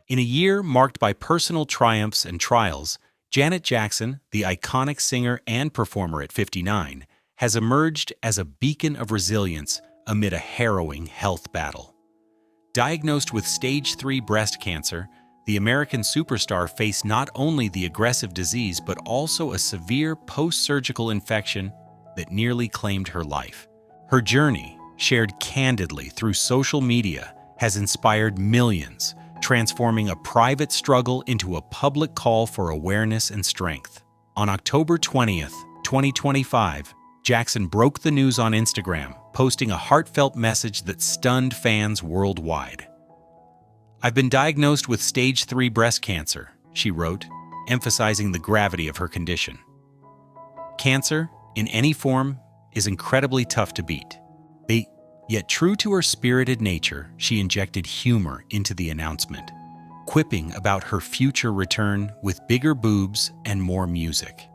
In a year marked by personal triumphs and trials, Janet Jackson, the iconic singer and performer at 59, has emerged as a beacon of resilience amid a harrowing health battle. Diagnosed with stage 3 breast cancer, the American superstar faced not only the aggressive disease but also a severe post-surgical infection that nearly claimed her life. Her journey, shared candidly through social media, has inspired millions, transforming a private struggle into a public call for awareness and strength. On October 20th, 2025, Jackson broke the news on Instagram, posting a heartfelt message that stunned fans worldwide. "I've been diagnosed with stage 3 breast cancer," she wrote, emphasizing the gravity of her condition. Cancer, in any form, is incredibly tough to beat. Yet true to her spirited nature, she injected humor into the announcement, quipping about her future return with bigger boobs and more music.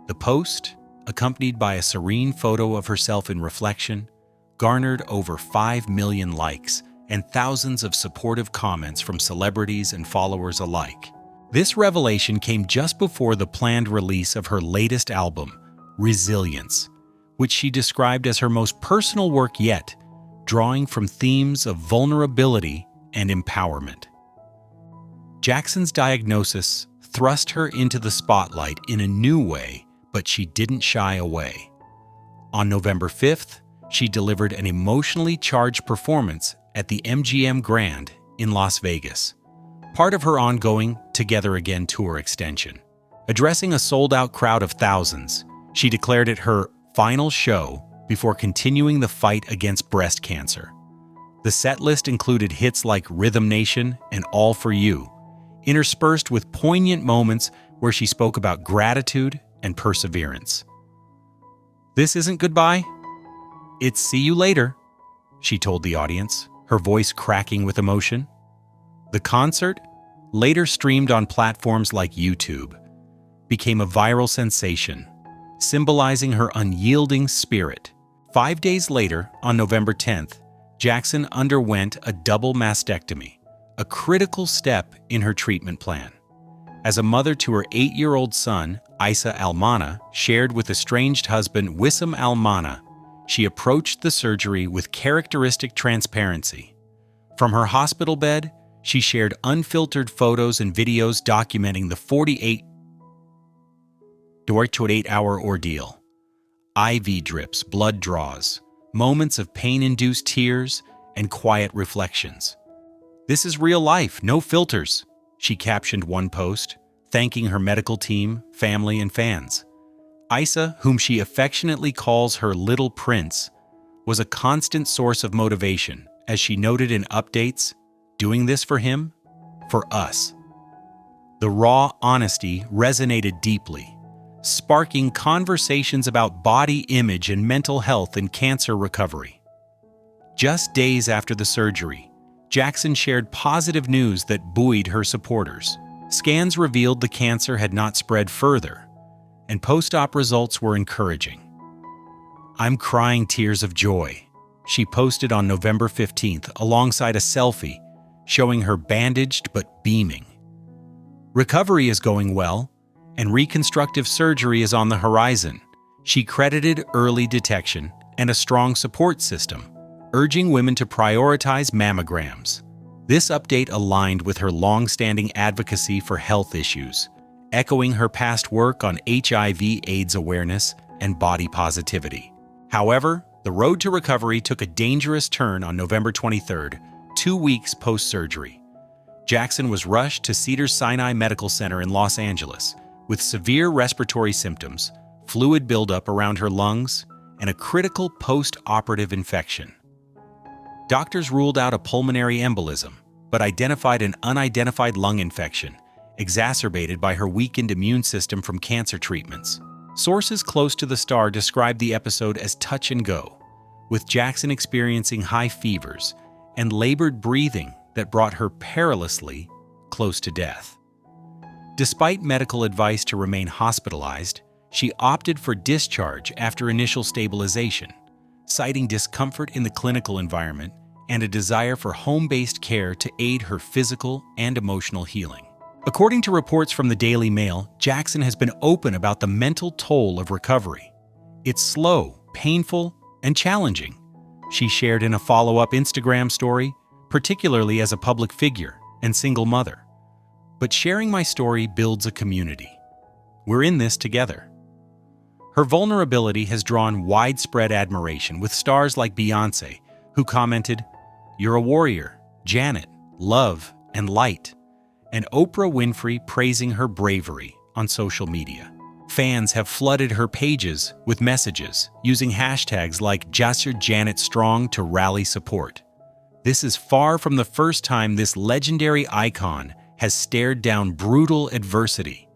The post, accompanied by a serene photo of herself in reflection, garnered over 5 million likes and thousands of supportive comments from celebrities and followers alike. This revelation came just before the planned release of her latest album, Resilience, which she described as her most personal work yet, drawing from themes of vulnerability and empowerment. Jackson's diagnosis thrust her into the spotlight in a new way, but she didn't shy away. On November 5th, she delivered an emotionally charged performance at the MGM Grand in Las Vegas, part of her ongoing Together Again tour extension. Addressing a sold-out crowd of thousands, she declared it her final show before continuing the fight against breast cancer. The setlist included hits like Rhythm Nation and All For You, interspersed with poignant moments where she spoke about gratitude and perseverance. "This isn't goodbye. It's see you later," she told the audience, her voice cracking with emotion. The concert, later streamed on platforms like YouTube, became a viral sensation, symbolizing her unyielding spirit. 5 days later, on November 10th, Jackson underwent a double mastectomy, a critical step in her treatment plan. As a mother to her 8-year-old son, Isa Almana, shared with estranged husband Wissam Almana, she approached the surgery with characteristic transparency. From her hospital bed, she shared unfiltered photos and videos documenting the 48-hour ordeal. IV drips, blood draws, moments of pain-induced tears, and quiet reflections. "This is real life, no filters," she captioned one post, thanking her medical team, family, and fans. Isa, whom she affectionately calls her little prince, was a constant source of motivation, as she noted in updates, "Doing this for him? For us." The raw honesty resonated deeply, sparking conversations about body image and mental health in cancer recovery. Just days after the surgery, Jackson shared positive news that buoyed her supporters. Scans revealed the cancer had not spread further, and post-op results were encouraging. "I'm crying tears of joy," she posted on November 15th alongside a selfie showing her bandaged but beaming. "Recovery is going well, and reconstructive surgery is on the horizon," she credited early detection and a strong support system, urging women to prioritize mammograms. This update aligned with her long-standing advocacy for health issues, echoing her past work on HIV/AIDS awareness and body positivity. However, the road to recovery took a dangerous turn on November 23rd, 2 weeks post-surgery. Jackson was rushed to Cedars-Sinai Medical Center in Los Angeles with severe respiratory symptoms, fluid buildup around her lungs, and a critical post-operative infection. Doctors ruled out a pulmonary embolism, but identified an unidentified lung infection, exacerbated by her weakened immune system from cancer treatments. Sources close to the star described the episode as touch and go, with Jackson experiencing high fevers and labored breathing that brought her perilously close to death. Despite medical advice to remain hospitalized, she opted for discharge after initial stabilization, citing discomfort in the clinical environment and a desire for home-based care to aid her physical and emotional healing. According to reports from the Daily Mail, Jackson has been open about the mental toll of recovery. It's slow, painful, and challenging, she shared in a follow-up Instagram story, particularly as a public figure and single mother. But sharing my story builds a community. We're in this together. Her vulnerability has drawn widespread admiration, with stars like Beyoncé, who commented, "You're a warrior, Janet, love and light," and Oprah Winfrey praising her bravery on social media. Fans have flooded her pages with messages, using hashtags like #JassYourJanetStrong to rally support. This is far from the first time this legendary icon has stared down brutal adversity.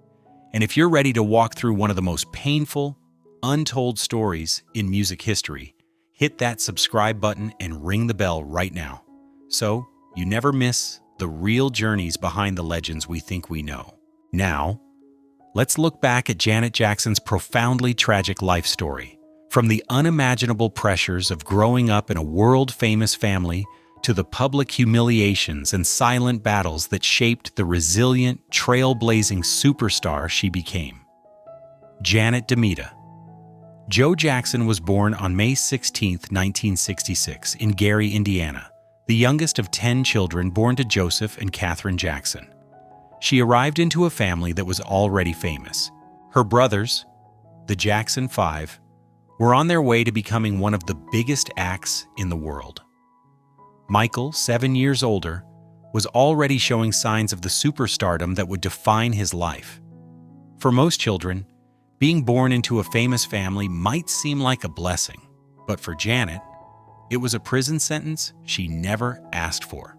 And if you're ready to walk through one of the most painful, untold stories in music history, hit that subscribe button and ring the bell right now, so you never miss the real journeys behind the legends we think we know. Now, let's look back at Janet Jackson's profoundly tragic life story. From the unimaginable pressures of growing up in a world-famous family to the public humiliations and silent battles that shaped the resilient, trailblazing superstar she became. Janet Demita. Joe Jackson was born on May 16, 1966, in Gary, Indiana, the youngest of 10 children born to Joseph and Catherine Jackson. She arrived into a family that was already famous. Her brothers, the Jackson Five, were on their way to becoming one of the biggest acts in the world. Michael, 7 years older, was already showing signs of the superstardom that would define his life. For most children, being born into a famous family might seem like a blessing, but for Janet, it was a prison sentence she never asked for.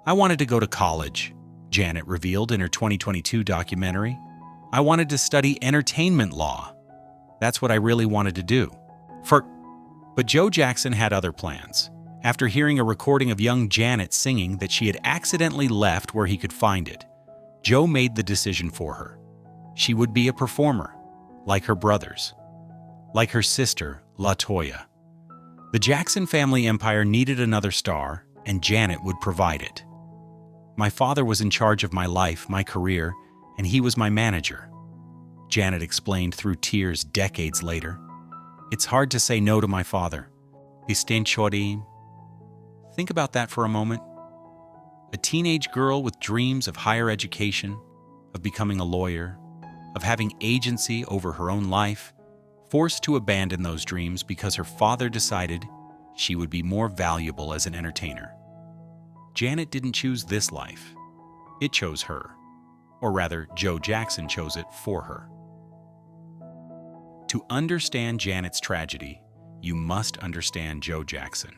"I wanted to go to college," Janet revealed in her 2022 documentary. "I wanted to study entertainment law. That's what I really wanted to do." But Joe Jackson had other plans. After hearing a recording of young Janet singing that she had accidentally left where he could find it, Joe made the decision for her. She would be a performer, like her brothers, like her sister, LaToya. The Jackson family empire needed another star, and Janet would provide it. "My father was in charge of my life, my career, and he was my manager," Janet explained through tears decades later. "It's hard to say no to my father. Think about that for a moment. A teenage girl with dreams of higher education, of becoming a lawyer, of having agency over her own life, forced to abandon those dreams because her father decided she would be more valuable as an entertainer. Janet didn't choose this life. It chose her. Or rather, Joe Jackson chose it for her. To understand Janet's tragedy, you must understand Joe Jackson.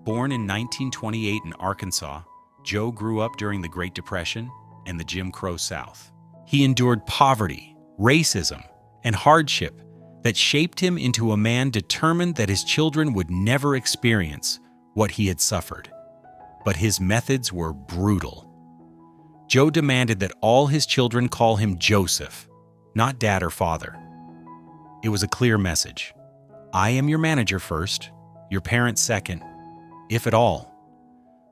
Born in 1928 in Arkansas, Joe grew up during the Great Depression and the Jim Crow South. He endured poverty, racism, and hardship that shaped him into a man determined that his children would never experience what he had suffered. But his methods were brutal. Joe demanded that all his children call him Joseph, not dad or father. It was a clear message. I am your manager first, your parent second, if at all.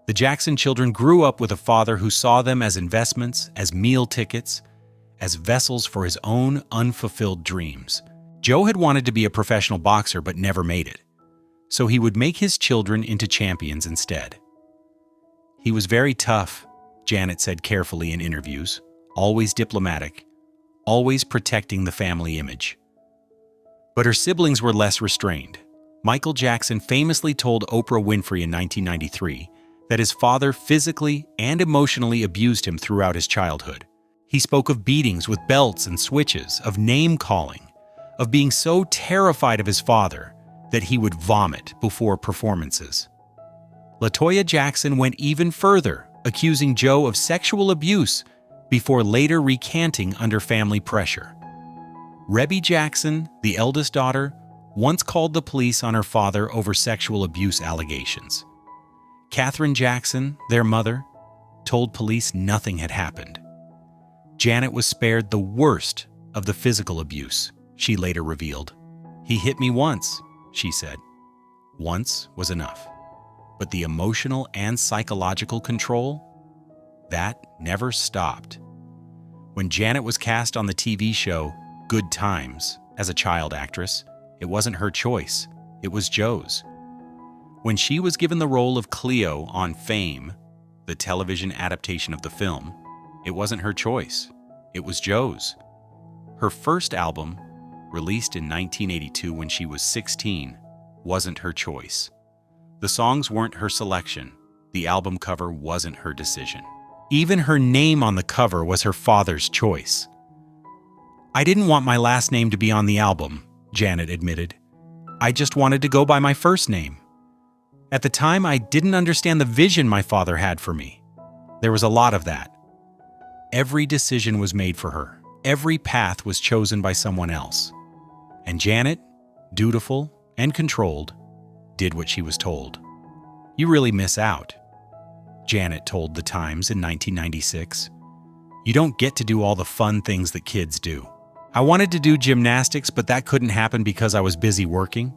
The Jackson children grew up with a father who saw them as investments, as meal tickets, as vessels for his own unfulfilled dreams. Joe had wanted to be a professional boxer but never made it, so he would make his children into champions instead. He was very tough, Janet said carefully in interviews, always diplomatic, always protecting the family image. But her siblings were less restrained. Michael Jackson famously told Oprah Winfrey in 1993 that his father physically and emotionally abused him throughout his childhood. He spoke of beatings with belts and switches, of name-calling, of being so terrified of his father that he would vomit before performances. LaToya Jackson went even further, accusing Joe of sexual abuse before later recanting under family pressure. Rebby Jackson, the eldest daughter, once called the police on her father over sexual abuse allegations. Catherine Jackson, their mother, told police nothing had happened. Janet was spared the worst of the physical abuse, she later revealed. He hit me once, she said. Once was enough. But the emotional and psychological control, that never stopped. When Janet was cast on the TV show Good Times as a child actress, it wasn't her choice, it was Joe's. When she was given the role of Cleo on Fame, the television adaptation of the film, it wasn't her choice, it was Joe's. Her first album, released in 1982 when she was 16, wasn't her choice. The songs weren't her selection, the album cover wasn't her decision. Even her name on the cover was her father's choice. "I didn't want my last name to be on the album," Janet admitted. "I just wanted to go by my first name. At the time, I didn't understand the vision my father had for me. There was a lot of that. Every decision was made for her. Every path was chosen by someone else. And Janet, dutiful and controlled, did what she was told. You really miss out," Janet told The Times in 1996. "You don't get to do all the fun things that kids do. I wanted to do gymnastics, but that couldn't happen because I was busy working."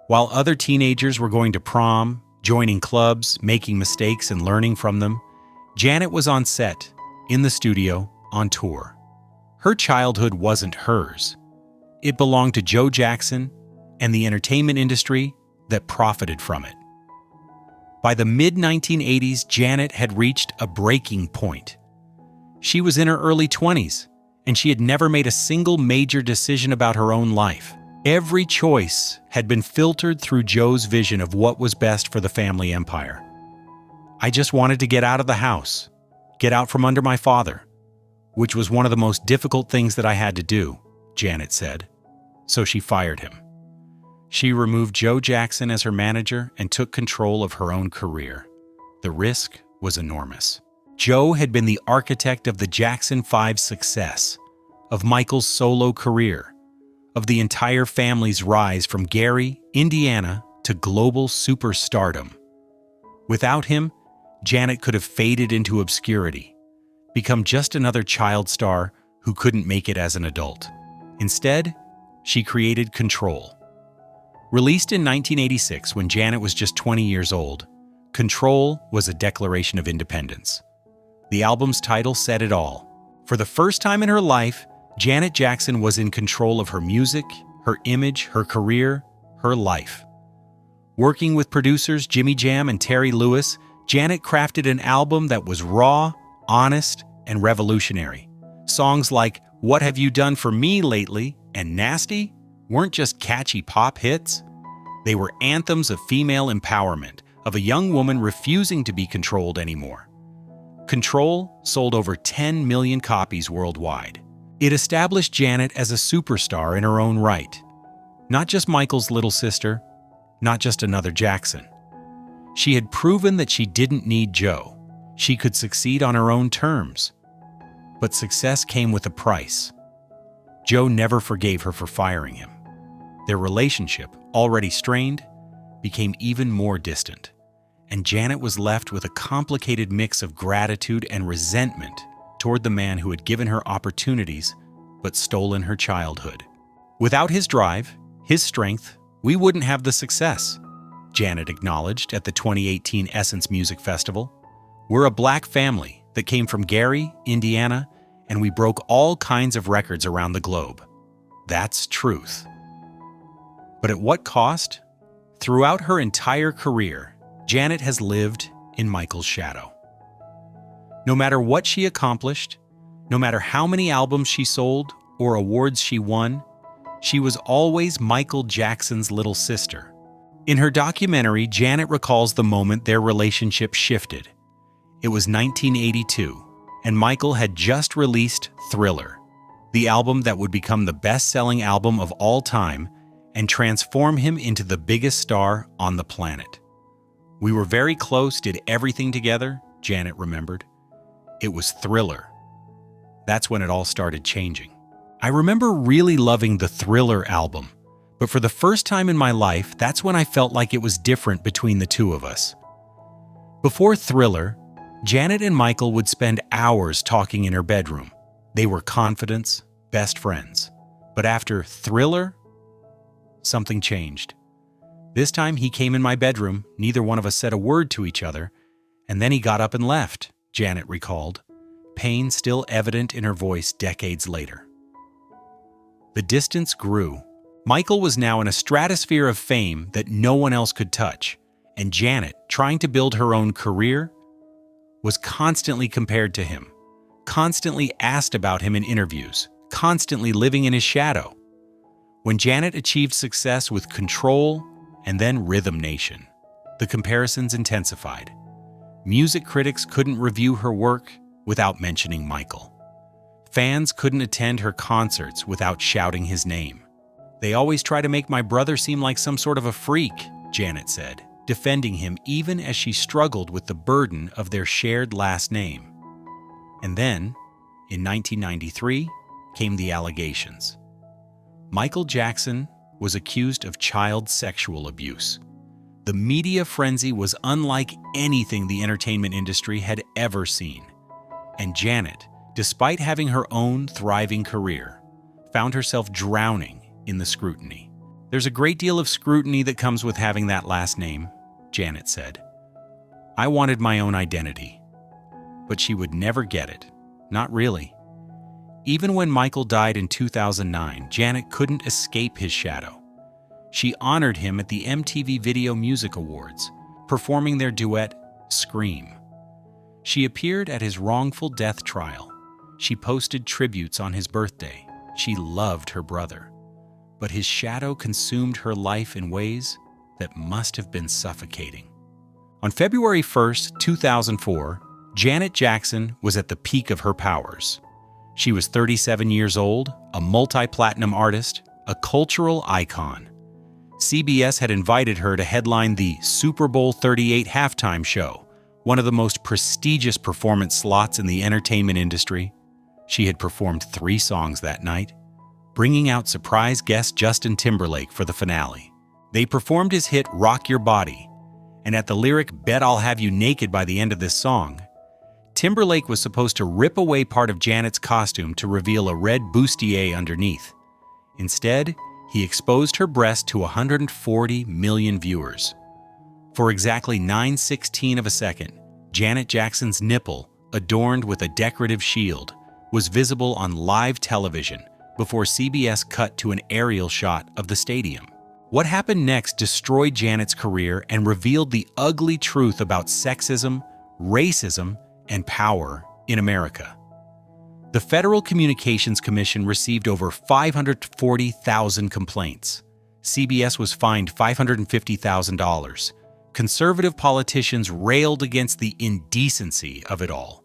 While other teenagers were going to prom, joining clubs, making mistakes and learning from them, Janet was on set, in the studio, on tour. Her childhood wasn't hers. It belonged to Joe Jackson and the entertainment industry that profited from it. By the mid-1980s, Janet had reached a breaking point. She was in her early 20s, and she had never made a single major decision about her own life. Every choice had been filtered through Joe's vision of what was best for the family empire. "I just wanted to get out of the house, get out from under my father, which was one of the most difficult things that I had to do," Janet said. So she fired him. She removed Joe Jackson as her manager and took control of her own career. The risk was enormous. Joe had been the architect of the Jackson 5's success, of Michael's solo career, of the entire family's rise from Gary, Indiana, to global superstardom. Without him, Janet could have faded into obscurity, become just another child star who couldn't make it as an adult. Instead, she created Control. Released in 1986 when Janet was just 20 years old, Control was a declaration of independence. The album's title said it all. For the first time in her life, Janet Jackson was in control of her music, her image, her career, her life. Working with producers Jimmy Jam and Terry Lewis, Janet crafted an album that was raw, honest, and revolutionary. Songs like "What Have You Done For Me Lately" and "Nasty" weren't just catchy pop hits. They were anthems of female empowerment, of a young woman refusing to be controlled anymore. Control sold over 10 million copies worldwide. It established Janet as a superstar in her own right. Not just Michael's little sister, not just another Jackson. She had proven that she didn't need Joe. She could succeed on her own terms. But success came with a price. Joe never forgave her for firing him. Their relationship, already strained, became even more distant, and Janet was left with a complicated mix of gratitude and resentment toward the man who had given her opportunities but stolen her childhood. Without his drive, his strength, we wouldn't have the success, Janet acknowledged at the 2018 Essence Music Festival. "We're a black family that came from Gary, Indiana, and we broke all kinds of records around the globe. That's truth." But at what cost? Throughout her entire career, Janet has lived in Michael's shadow. No matter what she accomplished, no matter how many albums she sold or awards she won, she was always Michael Jackson's little sister. In her documentary, Janet recalls the moment their relationship shifted. It was 1982, and Michael had just released Thriller, the album that would become the best-selling album of all time and transform him into the biggest star on the planet. "We were very close, did everything together," Janet remembered. "It was Thriller. That's when it all started changing. I remember really loving the Thriller album, but for the first time in my life, that's when I felt like it was different between the two of us." Before Thriller, Janet and Michael would spend hours talking in her bedroom. They were confidants, best friends. But after Thriller, something changed. This time he came in my bedroom, neither one of us said a word to each other, and then he got up and left, Janet recalled, pain still evident in her voice decades later. The distance grew. Michael was now in a stratosphere of fame that no one else could touch, and Janet, trying to build her own career, was constantly compared to him, constantly asked about him in interviews, constantly living in his shadow. When Janet achieved success with Control and then Rhythm Nation, the comparisons intensified. Music critics couldn't review her work without mentioning Michael. Fans couldn't attend her concerts without shouting his name. They always try to make my brother seem like some sort of a freak, Janet said, defending him even as she struggled with the burden of their shared last name. And then, in 1993, came the allegations. Michael Jackson was accused of child sexual abuse. The media frenzy was unlike anything the entertainment industry had ever seen. And Janet, despite having her own thriving career, found herself drowning in the scrutiny. There's a great deal of scrutiny that comes with having that last name, Janet said. I wanted my own identity, but she would never get it. Not really. Even when Michael died in 2009, Janet couldn't escape his shadow. She honored him at the MTV Video Music Awards, performing their duet, Scream. She appeared at his wrongful death trial. She posted tributes on his birthday. She loved her brother. But his shadow consumed her life in ways that must have been suffocating. On February 1st, 2004, Janet Jackson was at the peak of her powers. She was 37 years old, a multi-platinum artist, a cultural icon. CBS had invited her to headline the Super Bowl 38 halftime show, one of the most prestigious performance slots in the entertainment industry. She had performed 3 songs that night, bringing out surprise guest Justin Timberlake for the finale. They performed his hit Rock Your Body, and at the lyric Bet I'll Have You Naked by the end of this song, Timberlake was supposed to rip away part of Janet's costume to reveal a red bustier underneath. Instead, he exposed her breast to 140 million viewers. For exactly 9/16 of a second, Janet Jackson's nipple, adorned with a decorative shield, was visible on live television before CBS cut to an aerial shot of the stadium. What happened next destroyed Janet's career and revealed the ugly truth about sexism, racism, and power in America. The Federal Communications Commission received over 540,000 complaints. CBS was fined $550,000. Conservative politicians railed against the indecency of it all.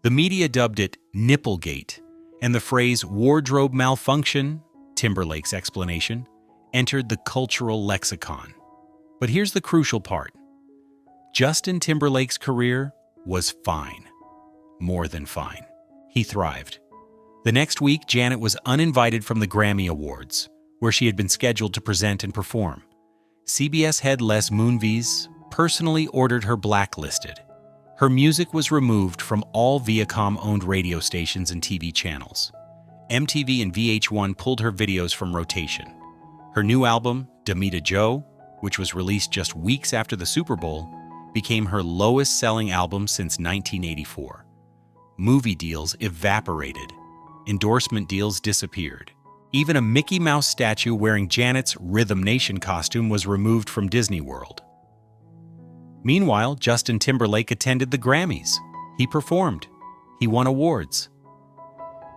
The media dubbed it Nipplegate, and the phrase wardrobe malfunction, Timberlake's explanation, entered the cultural lexicon. But here's the crucial part. Justin Timberlake's career was fine. More than fine. He thrived. The next week, Janet was uninvited from the Grammy Awards, where she had been scheduled to present and perform. CBS head Les Moonves personally ordered her blacklisted. Her music was removed from all Viacom-owned radio stations and TV channels. MTV and VH1 pulled her videos from rotation. Her new album, Damita Jo, which was released just weeks after the Super Bowl, became her lowest-selling album since 1984. Movie deals evaporated. Endorsement deals disappeared. Even a Mickey Mouse statue wearing Janet's Rhythm Nation costume was removed from Disney World. Meanwhile, Justin Timberlake attended the Grammys. He performed. He won awards.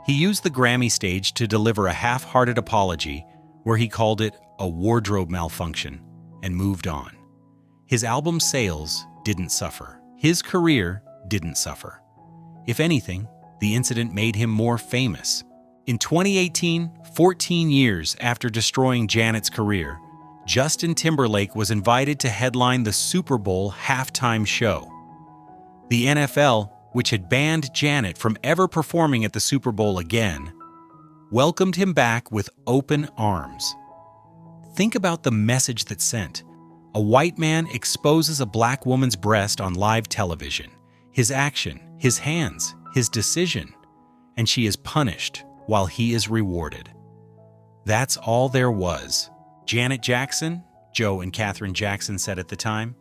He used the Grammy stage to deliver a half-hearted apology where he called it a wardrobe malfunction and moved on. His album sales didn't suffer. His career didn't suffer. If anything, the incident made him more famous. In 2018, 14 years after destroying Janet's career, Justin Timberlake was invited to headline the Super Bowl halftime show. The NFL, which had banned Janet from ever performing at the Super Bowl again, welcomed him back with open arms. Think about the message that sent. A white man exposes a black woman's breast on live television. His action, his hands, his decision, and she is punished while he is rewarded. That's all there was. Janet Jackson Joe and Katherine Jackson said at the time,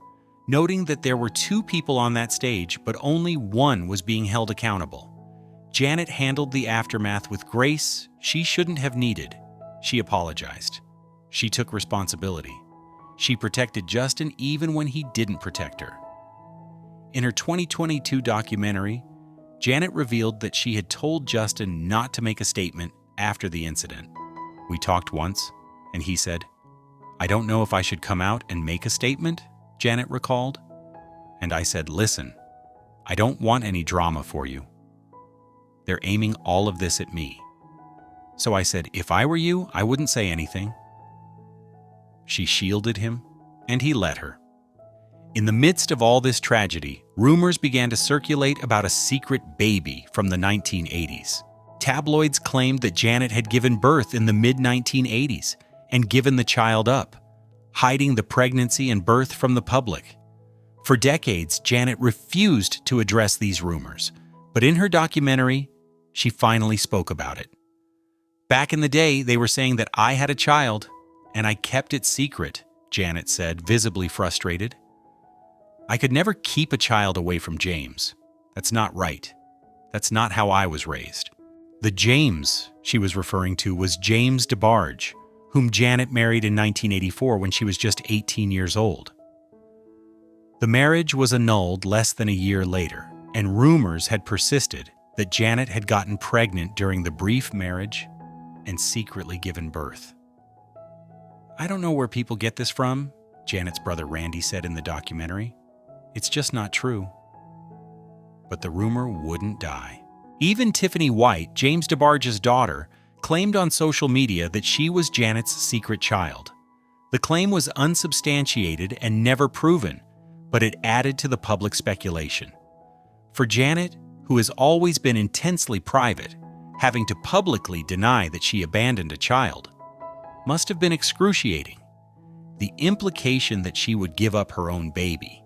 noting that there were two people on that stage, but only one was being held accountable. Janet handled the aftermath with grace she shouldn't have needed. She apologized. She took responsibility. She protected Justin even when he didn't protect her. In her 2022 documentary, Janet revealed that she had told Justin not to make a statement after the incident. "We talked once, and he said, 'I don't know if I should come out and make a statement,'" Janet recalled. "And I said, 'Listen, I don't want any drama for you. They're aiming all of this at me.' So I said, 'If I were you, I wouldn't say anything.'" She shielded him, and he let her. In the midst of all this tragedy, rumors began to circulate about a secret baby from the 1980s. Tabloids claimed that Janet had given birth in the mid-1980s and given the child up, hiding the pregnancy and birth from the public. For decades, Janet refused to address these rumors, but in her documentary, she finally spoke about it. "Back in the day, they were saying that I had a child, and I kept it secret," Janet said, visibly frustrated. "I could never keep a child away from James. That's not right. That's not how I was raised." The James she was referring to was James DeBarge, whom Janet married in 1984 when she was just 18 years old. The marriage was annulled less than a year later, and rumors had persisted that Janet had gotten pregnant during the brief marriage and secretly given birth. "I don't know where people get this from," Janet's brother Randy said in the documentary. "It's just not true." But the rumor wouldn't die. Even Tiffany White, James DeBarge's daughter, claimed on social media that she was Janet's secret child. The claim was unsubstantiated and never proven, but it added to the public speculation. For Janet, who has always been intensely private, having to publicly deny that she abandoned a child must have been excruciating. The implication that she would give up her own baby,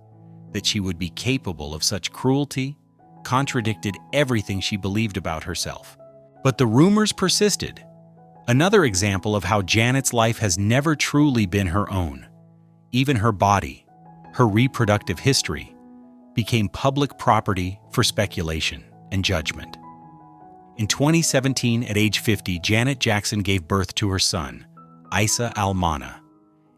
that she would be capable of such cruelty, contradicted everything she believed about herself. But the rumors persisted. Another example of how Janet's life has never truly been her own. Even her body, her reproductive history, became public property for speculation and judgment. In 2017, at age 50, Janet Jackson gave birth to her son, Isa Almana.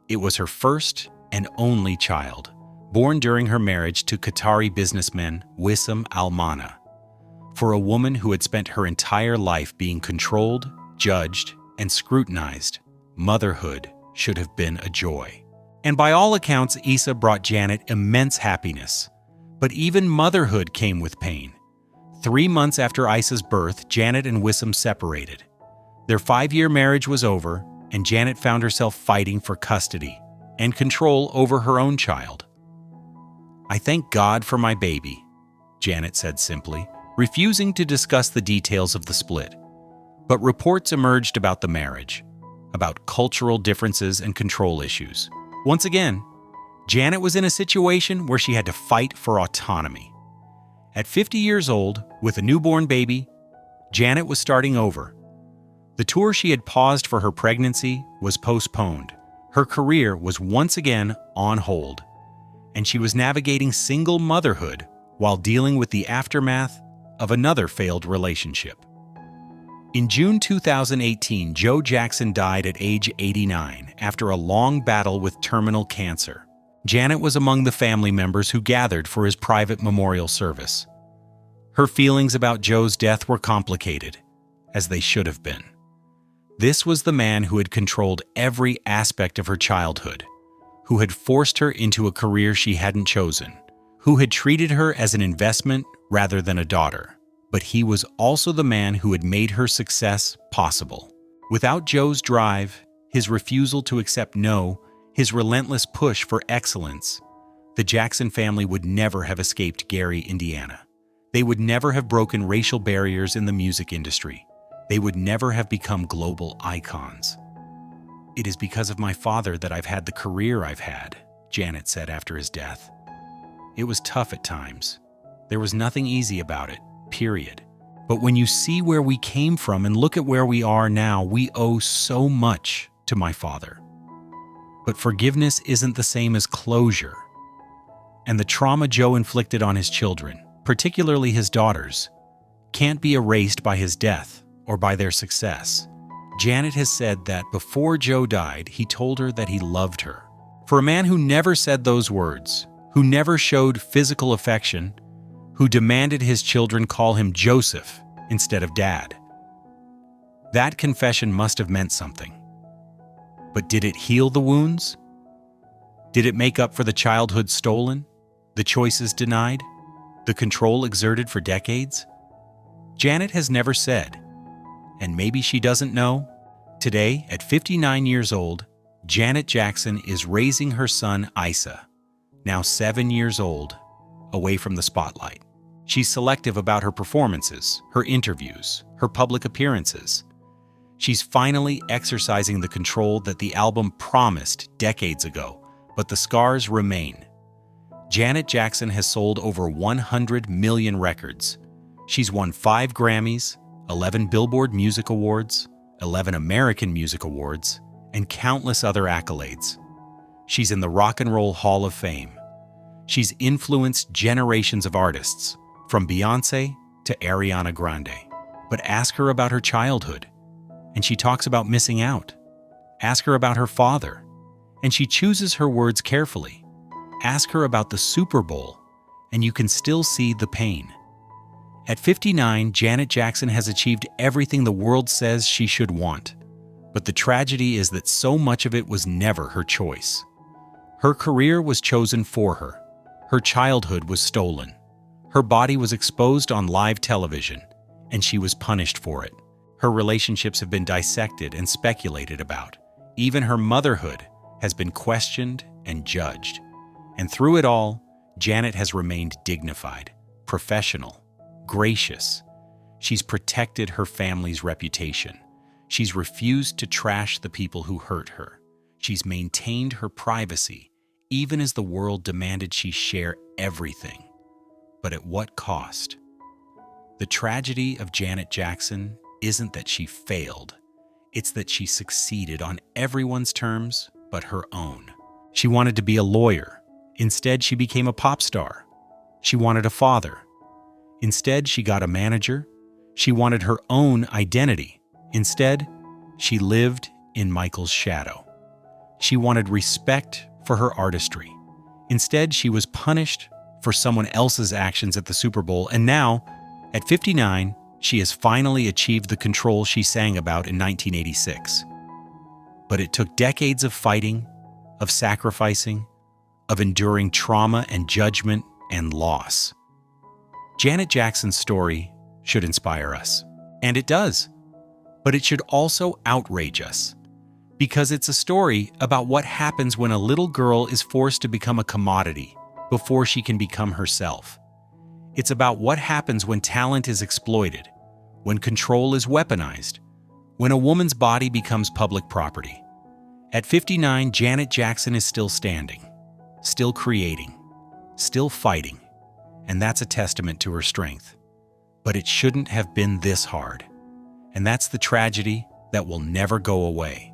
It was her first and only child, born during her marriage to Qatari businessman Wissam Almana. For a woman who had spent her entire life being controlled, judged, and scrutinized, motherhood should have been a joy. And by all accounts, Isa brought Janet immense happiness. But even motherhood came with pain. 3 months after Isa's birth, Janet and Wissam separated. Their 5-year marriage was over, and Janet found herself fighting for custody and control over her own child. "I thank God for my baby," Janet said simply, refusing to discuss the details of the split. But reports emerged about the marriage, about cultural differences and control issues. Once again, Janet was in a situation where she had to fight for autonomy. At 50 years old, with a newborn baby, Janet was starting over. The tour she had paused for her pregnancy was postponed. Her career was once again on hold, and she was navigating single motherhood while dealing with the aftermath of another failed relationship. In June 2018, Joe Jackson died at age 89 after a long battle with terminal cancer. Janet was among the family members who gathered for his private memorial service. Her feelings about Joe's death were complicated, as they should have been. This was the man who had controlled every aspect of her childhood, who had forced her into a career she hadn't chosen, who had treated her as an investment rather than a daughter. But he was also the man who had made her success possible. Without Joe's drive, his refusal to accept no, his relentless push for excellence, the Jackson family would never have escaped Gary, Indiana. They would never have broken racial barriers in the music industry. They would never have become global icons. "It is because of my father that I've had the career I've had," Janet said after his death. "It was tough at times. There was nothing easy about it, period. But when you see where we came from and look at where we are now, we owe so much to my father." But forgiveness isn't the same as closure. And the trauma Joe inflicted on his children, particularly his daughters, can't be erased by his death or by their success. Janet has said that before Joe died, he told her that he loved her. For a man who never said those words, who never showed physical affection, who demanded his children call him Joseph instead of Dad, that confession must have meant something. But did it heal the wounds? Did it make up for the childhood stolen, the choices denied, the control exerted for decades? Janet has never said, and maybe she doesn't know. Today, at 59 years old, Janet Jackson is raising her son Isa, now 7 years old, away from the spotlight. She's selective about her performances, her interviews, her public appearances. She's finally exercising the control that the album promised decades ago, but the scars remain. Janet Jackson has sold over 100 million records. She's won 5 Grammys, 11 Billboard Music Awards, 11 American Music Awards, and countless other accolades. She's in the Rock and Roll Hall of Fame. She's influenced generations of artists, from Beyoncé to Ariana Grande. But ask her about her childhood, and she talks about missing out. Ask her about her father, and she chooses her words carefully. Ask her about the Super Bowl, and you can still see the pain. At 59, Janet Jackson has achieved everything the world says she should want. But the tragedy is that so much of it was never her choice. Her career was chosen for her. Her childhood was stolen. Her body was exposed on live television, and she was punished for it. Her relationships have been dissected and speculated about. Even her motherhood has been questioned and judged. And through it all, Janet has remained dignified, professional, gracious. She's protected her family's reputation. She's refused to trash the people who hurt her. She's maintained her privacy, even as the world demanded she share everything. But at what cost? The tragedy of Janet Jackson isn't that she failed. It's that she succeeded on everyone's terms but her own. She wanted to be a lawyer. Instead, she became a pop star. She wanted a father. Instead, she got a manager. She wanted her own identity. Instead, she lived in Michael's shadow. She wanted respect for her artistry. Instead, she was punished for someone else's actions at the Super Bowl, and now, at 59, she has finally achieved the control she sang about in 1986. But it took decades of fighting, of sacrificing, of enduring trauma and judgment and loss. Janet Jackson's story should inspire us, and it does. But it should also outrage us, because it's a story about what happens when a little girl is forced to become a commodity before she can become herself. It's about what happens when talent is exploited, when control is weaponized, when a woman's body becomes public property. At 59, Janet Jackson is still standing, still creating, still fighting, and that's a testament to her strength. But it shouldn't have been this hard. And that's the tragedy that will never go away.